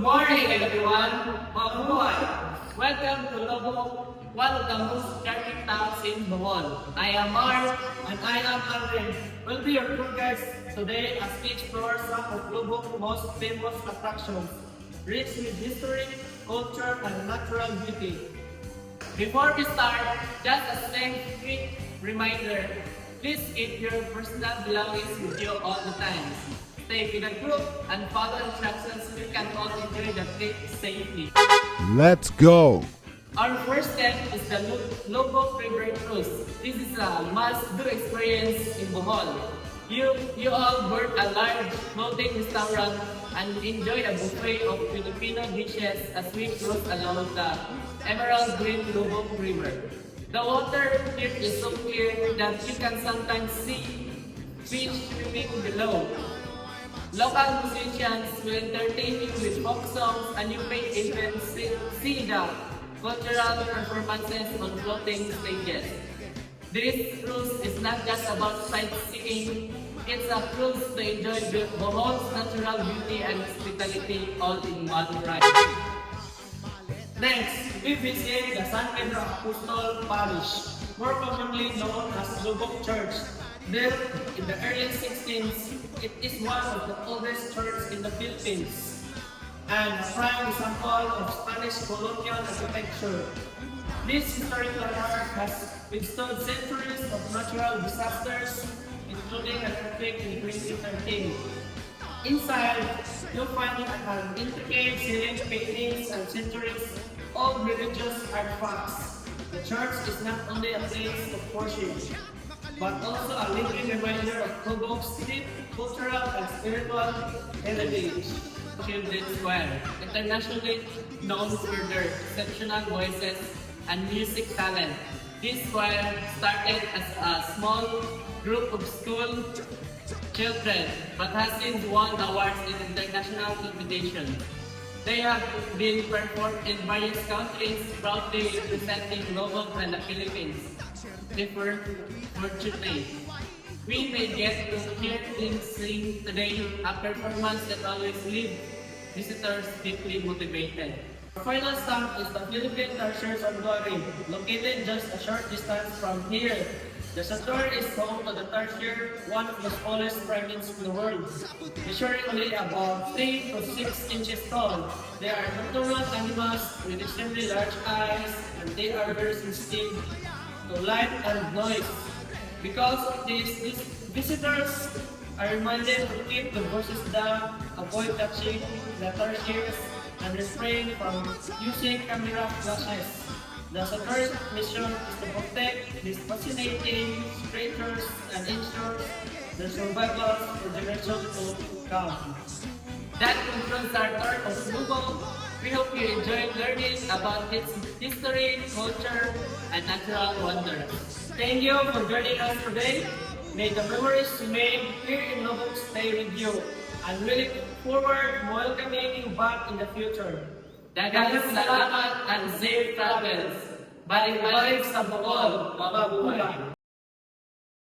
Morning everyone, mabuhay! Welcome to Lobo, one of the most charming towns in Bohol. I am Mark and I am Alvin. We'll be your tour guides today as we explore some of Lobo's most famous attractions, rich with history, culture, and natural beauty. Before we start, just a quick reminder, please keep your personal belongings with you all the time. Stay with the group and follow instructions so you can all enjoy the trip safely. Let's go! Our first step is the Lobo River Cruise. This is a must-do experience in Bohol. You all board a large floating restaurant and enjoy a buffet of Filipino dishes as we cruise along the emerald green Lobo River. The water here is so clear that you can sometimes see fish swimming below. Local musicians will entertain you with folk songs and you may even see the cultural performances on floating stages. This cruise is not just about sightseeing, it's a cruise to enjoy Bohol's natural beauty and hospitality all in one ride. Next, we visit the San Pedro Apostol Parish, more commonly known as Lubok Church. Built in the early 16th, it is one of the oldest churches in the Philippines and a prime example of Spanish colonial architecture. This historical landmark has withstood centuries of natural disasters, including an earthquake in 2013. Inside, you'll find an intricate ceiling paintings and centuries of religious artifacts. The church is not only a place of worship, but also a living reminder of Lubok's deep cultural and spiritual heritage. Children's Choir, internationally known for their exceptional voices and music talent. This choir started as a small group of school children, but has since won awards in international competitions. They have been performed in various countries, proudly representing Lubok and the Philippines. Fortunately, we may get to hear them sing today, a performance that always leaves visitors deeply motivated. Our final stop is the Philippine Tertiary Santuary, located just a short distance from here. The sanctuary is home to the tarsier, one of the smallest primates in the world, measuring only about 3 to 6 inches tall. They are nocturnal animals with extremely large eyes, and they are very sensitive to light and noise. Because of this, these visitors are reminded to keep the voices down, avoid touching the tarsiers, and refrain from using camera flashes. The sanctuary's mission is to protect these fascinating creatures and ensure their survival for generations to come. That concludes our tour of Lubok. We hope you enjoyed learning about its history, culture, and natural wonders. Thank you for joining us today. May the memories you made here in Lubok stay with you. And we look forward to welcoming you back in the future. Daghang salamat and safe travels. Balik-balik sa Bohol, mabuhay!